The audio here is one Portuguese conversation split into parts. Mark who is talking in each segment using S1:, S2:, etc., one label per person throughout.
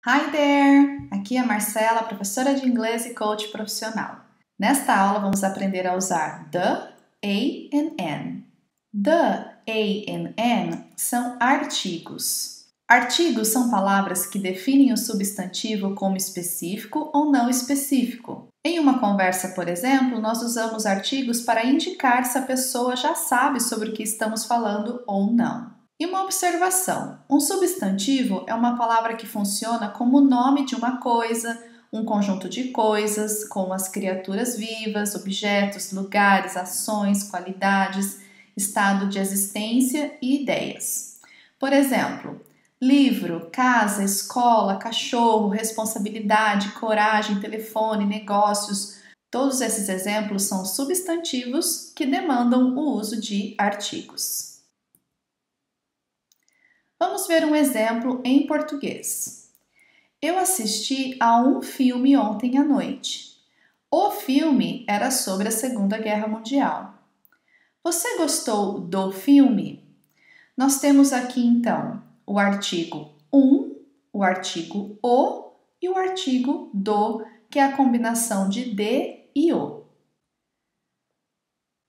S1: Hi there! Aqui é a Marcela, professora de inglês e coach profissional. Nesta aula vamos aprender a usar the, a e an. The, a e an são artigos. Artigos são palavras que definem o substantivo como específico ou não específico. Em uma conversa, por exemplo, nós usamos artigos para indicar se a pessoa já sabe sobre o que estamos falando ou não. E uma observação: um substantivo é uma palavra que funciona como o nome de uma coisa, um conjunto de coisas, como as criaturas vivas, objetos, lugares, ações, qualidades, estado de existência e ideias. Por exemplo, livro, casa, escola, cachorro, responsabilidade, coragem, telefone, negócios. Todos esses exemplos são substantivos que demandam o uso de artigos. Vamos ver um exemplo em português. Eu assisti a um filme ontem à noite. O filme era sobre a Segunda Guerra Mundial. Você gostou do filme? Nós temos aqui então o artigo o artigo o e o artigo do, que é a combinação de e o.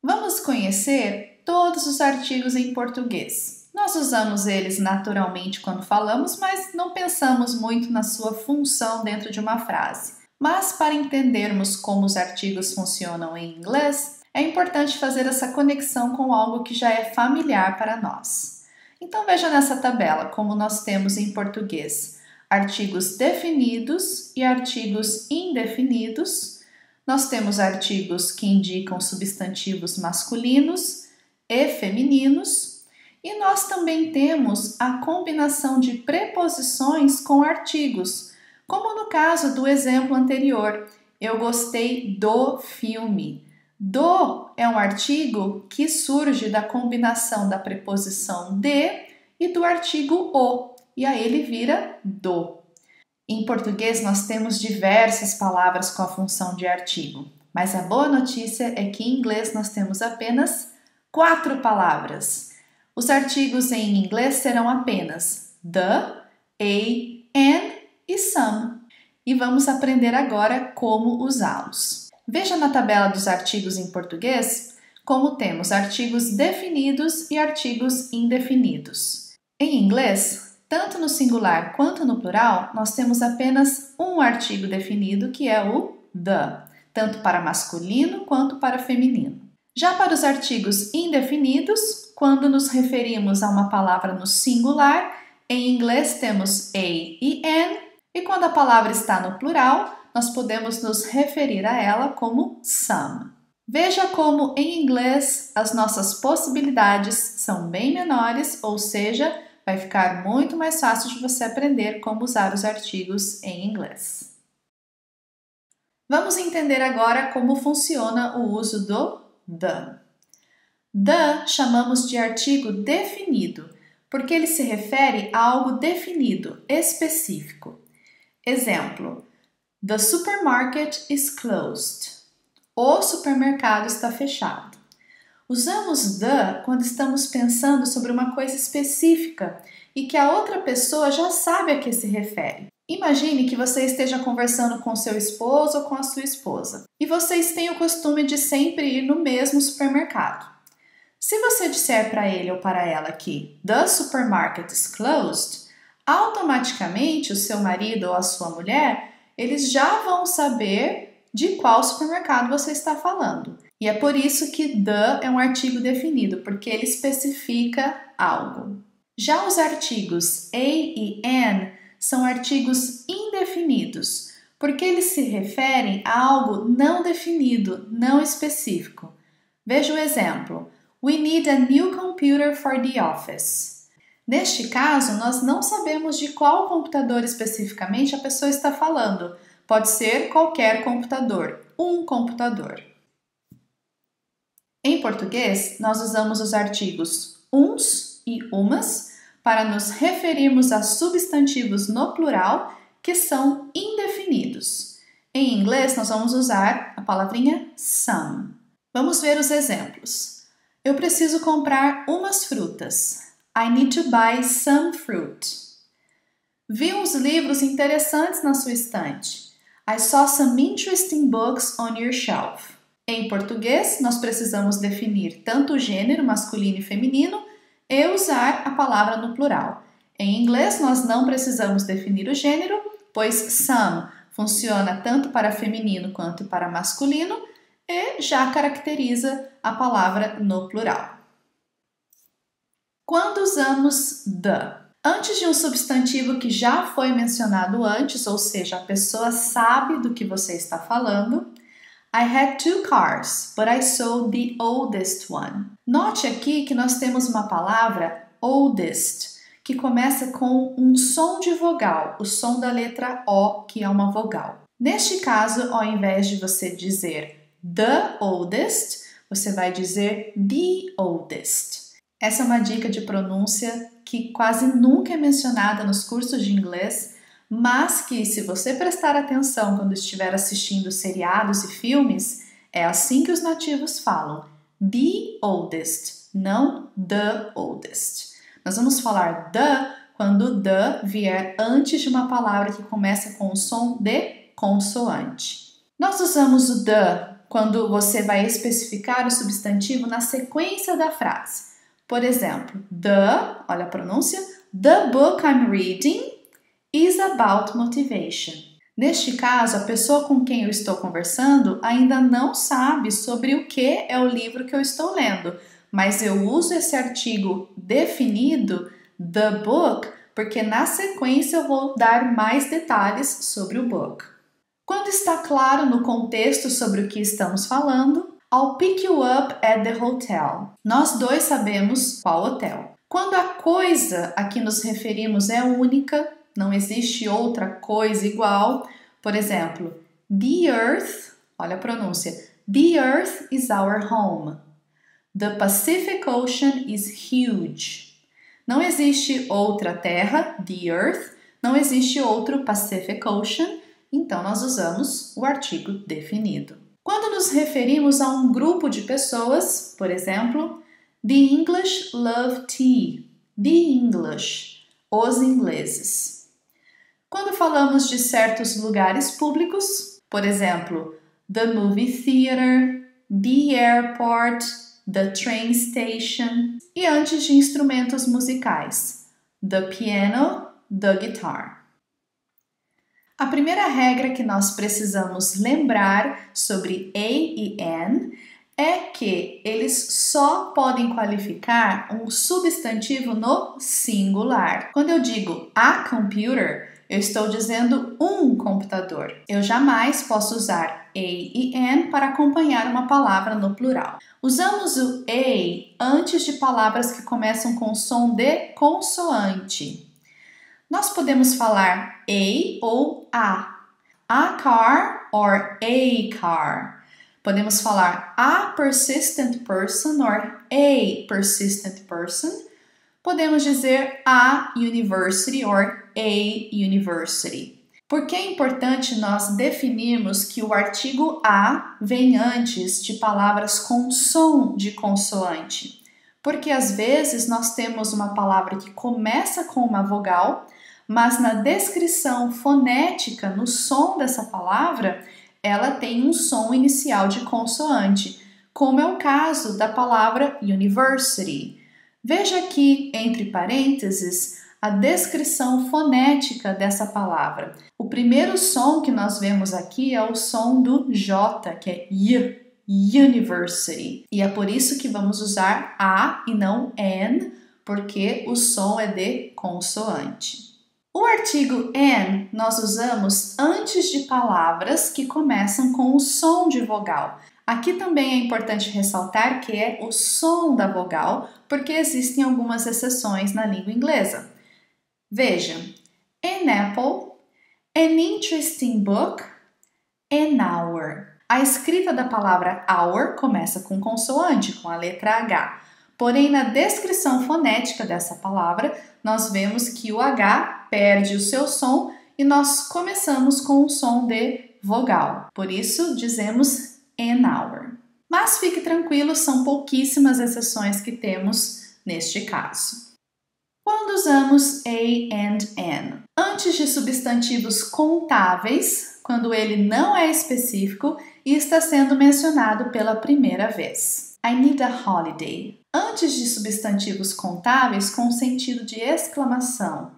S1: Vamos conhecer todos os artigos em português. Nós usamos eles naturalmente quando falamos, mas não pensamos muito na sua função dentro de uma frase. Mas para entendermos como os artigos funcionam em inglês, é importante fazer essa conexão com algo que já é familiar para nós. Então veja nessa tabela como nós temos em português artigos definidos e artigos indefinidos. Nós temos artigos que indicam substantivos masculinos e femininos. E nós também temos a combinação de preposições com artigos, como no caso do exemplo anterior. Eu gostei do filme. Do é um artigo que surge da combinação da preposição de e do artigo o, e aí ele vira do. Em português nós temos diversas palavras com a função de artigo, mas a boa notícia é que em inglês nós temos apenas 4 palavras. Os artigos em inglês serão apenas the, a, an e some. E vamos aprender agora como usá-los. Veja na tabela dos artigos em português como temos artigos definidos e artigos indefinidos. Em inglês, tanto no singular quanto no plural, nós temos apenas um artigo definido, que é o the, tanto para masculino quanto para feminino. Já para os artigos indefinidos, quando nos referimos a uma palavra no singular, em inglês temos a e an, e quando a palavra está no plural, nós podemos nos referir a ela como some. Veja como em inglês as nossas possibilidades são bem menores, ou seja, vai ficar muito mais fácil de você aprender como usar os artigos em inglês. Vamos entender agora como funciona o uso do the. The chamamos de artigo definido, porque ele se refere a algo definido, específico. Exemplo: The supermarket is closed. O supermercado está fechado. Usamos the quando estamos pensando sobre uma coisa específica e que a outra pessoa já sabe a que se refere. Imagine que você esteja conversando com seu esposo ou com a sua esposa e vocês têm o costume de sempre ir no mesmo supermercado. Se você disser para ele ou para ela que the supermarket is closed, automaticamente o seu marido ou a sua mulher, eles já vão saber de qual supermercado você está falando. E é por isso que the é um artigo definido, porque ele especifica algo. Já os artigos a e an são artigos indefinidos, porque eles se referem a algo não definido, não específico. Veja o exemplo: We need a new computer for the office. Neste caso, nós não sabemos de qual computador especificamente a pessoa está falando. Pode ser qualquer computador, um computador. Em português, nós usamos os artigos uns e umas para nos referirmos a substantivos no plural que são indefinidos. Em inglês, nós vamos usar a palavrinha some. Vamos ver os exemplos. Eu preciso comprar umas frutas. I need to buy some fruit. Vi uns livros interessantes na sua estante. I saw some interesting books on your shelf. Em português, nós precisamos definir tanto o gênero masculino e feminino e usar a palavra no plural. Em inglês, nós não precisamos definir o gênero, pois some funciona tanto para feminino quanto para masculino e já caracteriza a palavra no plural. Quando usamos the? Antes de um substantivo que já foi mencionado antes, ou seja, a pessoa sabe do que você está falando, I had 2 cars, but I sold the oldest one. Note aqui que nós temos uma palavra oldest, que começa com um som de vogal, o som da letra O, que é uma vogal. Neste caso, ao invés de você dizer the oldest, você vai dizer the oldest. Essa é uma dica de pronúncia que quase nunca é mencionada nos cursos de inglês, mas que, se você prestar atenção quando estiver assistindo seriados e filmes, é assim que os nativos falam. The oldest, não the oldest. Nós vamos falar the quando the vier antes de uma palavra que começa com o som de consoante. Nós usamos o the quando você vai especificar o substantivo na sequência da frase. Por exemplo, olha a pronúncia, the book I'm reading is about motivation. Neste caso, a pessoa com quem eu estou conversando ainda não sabe sobre o que é o livro que eu estou lendo, mas eu uso esse artigo definido, the book, porque na sequência eu vou dar mais detalhes sobre o book. Quando está claro no contexto sobre o que estamos falando, I'll pick you up at the hotel. Nós dois sabemos qual hotel. Quando a coisa a que nos referimos é única, não existe outra coisa igual, por exemplo, the earth, olha a pronúncia, the earth is our home. The Pacific Ocean is huge. Não existe outra terra, the earth, não existe outro Pacific Ocean, então nós usamos o artigo definido. Quando nos referimos a um grupo de pessoas, por exemplo, the English love tea. The English, os ingleses. Quando falamos de certos lugares públicos, por exemplo, the movie theater, the airport, the train station, e antes de instrumentos musicais, the piano, the guitar. A primeira regra que nós precisamos lembrar sobre a e an é que eles só podem qualificar um substantivo no singular. Quando eu digo a computer, eu estou dizendo um computador. Eu jamais posso usar a e an para acompanhar uma palavra no plural. Usamos o a antes de palavras que começam com som de consoante. Nós podemos falar a ou a car or a car. Podemos falar a persistent person or a persistent person. Podemos dizer a university or a university. Por que é importante nós definirmos que o artigo a vem antes de palavras com som de consoante? Porque às vezes nós temos uma palavra que começa com uma vogal, mas na descrição fonética, no som dessa palavra, ela tem um som inicial de consoante, como é o caso da palavra university. Veja aqui, entre parênteses, a descrição fonética dessa palavra. O primeiro som que nós vemos aqui é o som do J, que é university. E é por isso que vamos usar a e não an, porque o som é de consoante. O artigo an nós usamos antes de palavras que começam com o som de vogal. Aqui também é importante ressaltar que é o som da vogal, porque existem algumas exceções na língua inglesa. Veja, an apple, an interesting book, an hour. A escrita da palavra hour começa com consoante, com a letra H. Porém, na descrição fonética dessa palavra, nós vemos que o H perde o seu som e nós começamos com o som de vogal. Por isso, dizemos an hour. Mas fique tranquilo, são pouquíssimas exceções que temos neste caso. Quando usamos a and an? Antes de substantivos contáveis, quando ele não é específico e está sendo mencionado pela primeira vez. I need a holiday. Antes de substantivos contáveis com sentido de exclamação.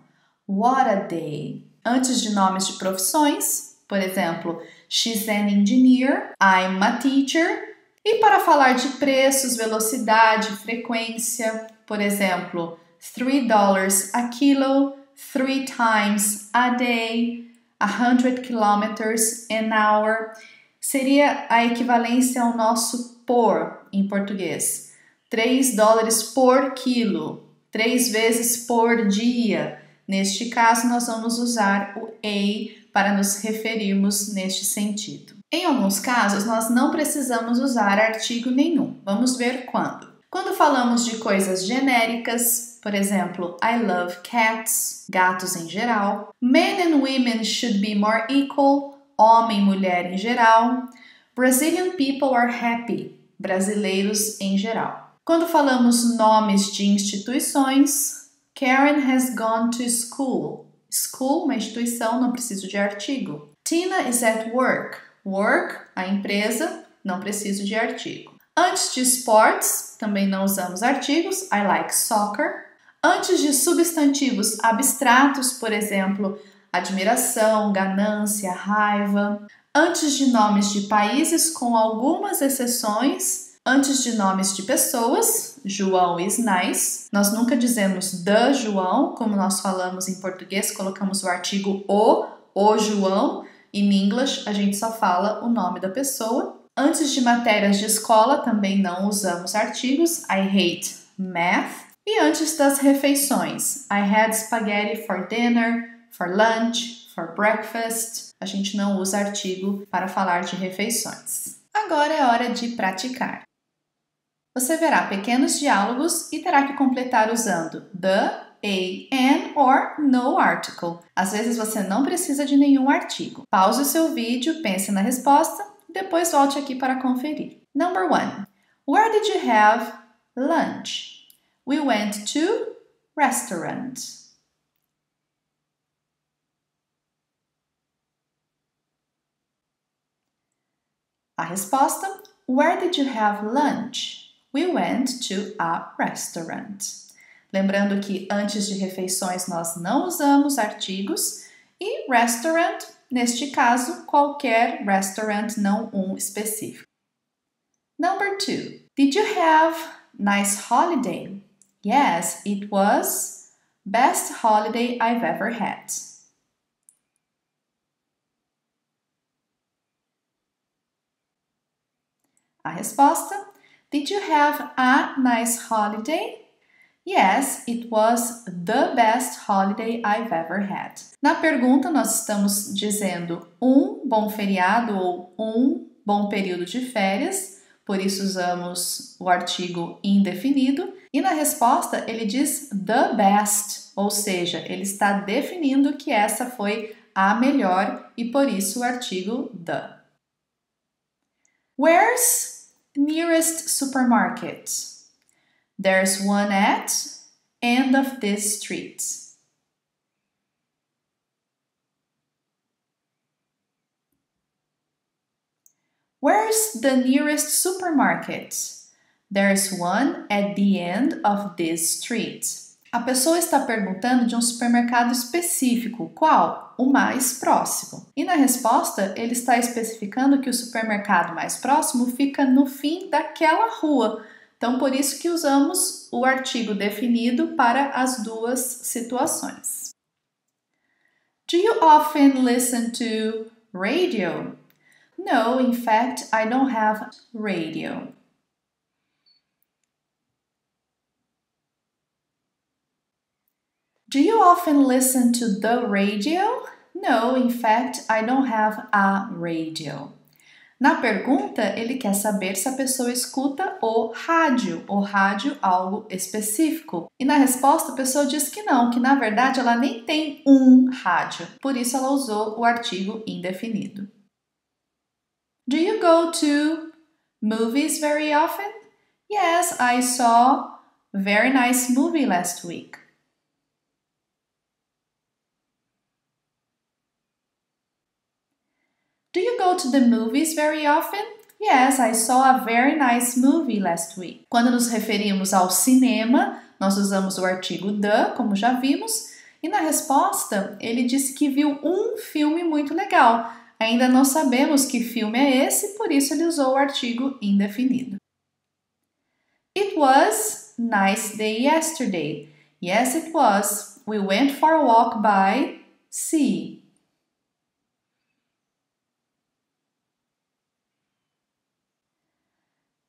S1: What a day. Antes de nomes de profissões, por exemplo, she's an engineer, I'm a teacher. E para falar de preços, velocidade, frequência, por exemplo, $3 a kilo, 3 times a day, 100 kilometers an hour. Seria a equivalência ao nosso por em português. $3 por quilo, 3 vezes por dia. Neste caso, nós vamos usar o a para nos referirmos neste sentido. Em alguns casos, nós não precisamos usar artigo nenhum. Vamos ver quando. Quando falamos de coisas genéricas, por exemplo, I love cats, gatos em geral. Men and women should be more equal, homem e mulher em geral. Brazilian people are happy, brasileiros em geral. Quando falamos nomes de instituições, Karen has gone to school. School, uma instituição, não preciso de artigo. Tina is at work. Work, a empresa, não preciso de artigo. Antes de sports, também não usamos artigos. I like soccer. Antes de substantivos abstratos, por exemplo, admiração, ganância, raiva. Antes de nomes de países, com algumas exceções. Antes de nomes de pessoas, João is nice. Nós nunca dizemos the João, como nós falamos em português, colocamos o artigo o João. Em inglês, a gente só fala o nome da pessoa. Antes de matérias de escola, também não usamos artigos. I hate math. E antes das refeições, I had spaghetti for dinner, for lunch, for breakfast. A gente não usa artigo para falar de refeições. Agora é hora de praticar. Você verá pequenos diálogos e terá que completar usando the, a, an or no article. Às vezes você não precisa de nenhum artigo. Pause o seu vídeo, pense na resposta e depois volte aqui para conferir. Number 1. Where did you have lunch? We went to restaurant. A resposta: Where did you have lunch? We went to a restaurant. Lembrando que antes de refeições nós não usamos artigos e restaurant, neste caso, qualquer restaurant, não um específico. Number 2. Did you have nice holiday? Yes, it was best holiday I've ever had. A resposta: Did you have a nice holiday? Yes, it was the best holiday I've ever had. Na pergunta, nós estamos dizendo um bom feriado ou um bom período de férias, por isso usamos o artigo indefinido. E na resposta, ele diz the best, ou seja, ele está definindo que essa foi a melhor e por isso o artigo the. Where's nearest supermarket? There's one at end of this street. Where's the nearest supermarket? There's one at the end of this street. A pessoa está perguntando de um supermercado específico. Qual? O mais próximo. E na resposta, ele está especificando que o supermercado mais próximo fica no fim daquela rua. Então, por isso que usamos o artigo definido para as duas situações. Do you often listen to radio? No, in fact, I don't have radio. Do you often listen to the radio? No, in fact, I don't have a radio. Na pergunta, ele quer saber se a pessoa escuta o rádio algo específico. E na resposta, a pessoa diz que não, que na verdade ela nem tem um rádio. Por isso ela usou o artigo indefinido. Do you go to movies very often? Yes, I saw a very nice movie last week. Do you go to the movies very often? Yes, I saw a very nice movie last week. Quando nos referimos ao cinema, nós usamos o artigo the, como já vimos, e na resposta ele disse que viu um filme muito legal. Ainda não sabemos que filme é esse, por isso ele usou o artigo indefinido. It was nice day yesterday. Yes, it was. We went for a walk by sea.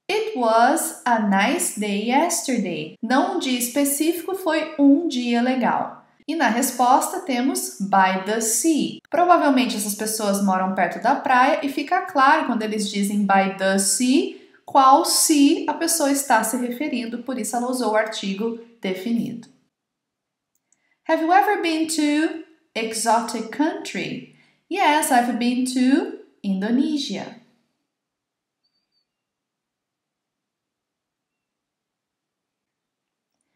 S1: It was a nice day yesterday. Não um dia específico, foi um dia legal. E na resposta temos by the sea. Provavelmente essas pessoas moram perto da praia e fica claro quando eles dizem by the sea, qual sea a pessoa está se referindo, por isso ela usou o artigo definido. Have you ever been to exotic country? Yes, I've been to Indonesia.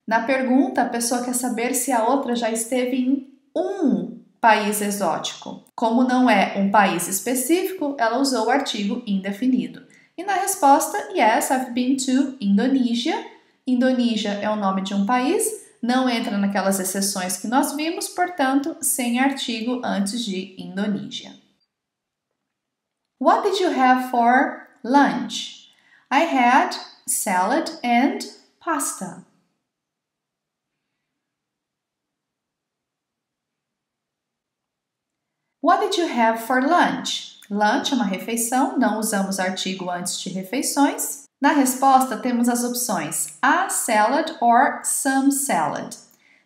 S1: Na pergunta, a pessoa quer saber se a outra já esteve em um país exótico. Como não é um país específico, ela usou o artigo indefinido. E na resposta, yes, I've been to Indonesia. Indonésia é o nome de um país, não entra naquelas exceções que nós vimos, portanto, sem artigo antes de Indonésia. What did you have for lunch? I had salad and pasta. What did you have for lunch? Lunch é uma refeição, não usamos artigo antes de refeições. Na resposta, temos as opções a salad or some salad.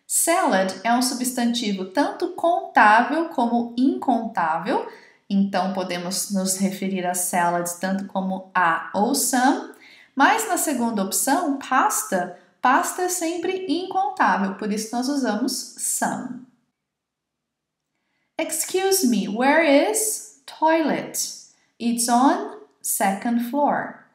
S1: Salad é um substantivo tanto contável como incontável, então podemos nos referir a salads tanto como a ou some, mas na segunda opção, pasta é sempre incontável, por isso nós usamos some. Excuse me, where is toilet? It's on second floor.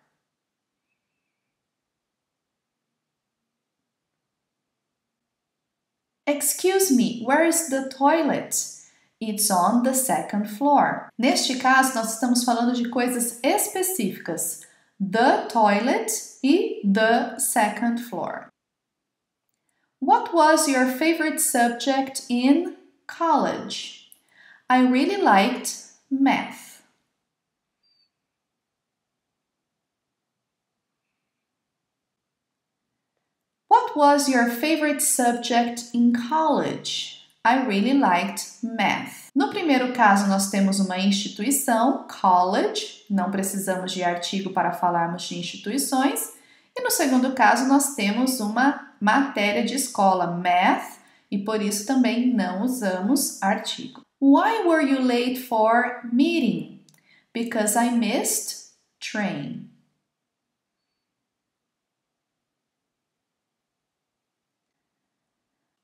S1: Excuse me, where is the toilet? It's on the second floor. Neste caso, nós estamos falando de coisas específicas. The toilet e the second floor. What was your favorite subject in college? I really liked math. What was your favorite subject in college? I really liked math. No primeiro caso, nós temos uma instituição, college, não precisamos de artigo para falarmos de instituições. E no segundo caso, nós temos uma matéria de escola, math, e por isso também não usamos artigo. Why were you late for meeting? Because I missed train.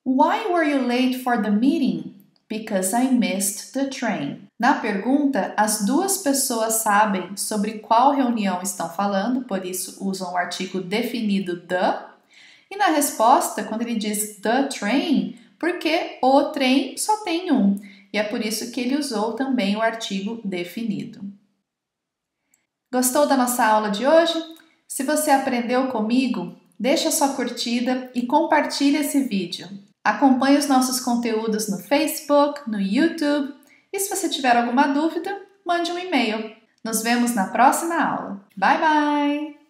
S1: Why were you late for the meeting? Because I missed the train. Na pergunta, as duas pessoas sabem sobre qual reunião estão falando, por isso usam o artigo definido the. E na resposta, quando ele diz the train, porque o trem só tem um. E é por isso que ele usou também o artigo definido. Gostou da nossa aula de hoje? Se você aprendeu comigo, deixa sua curtida e compartilhe esse vídeo. Acompanhe os nossos conteúdos no Facebook, no YouTube e se você tiver alguma dúvida, mande um e-mail. Nos vemos na próxima aula. Bye, bye!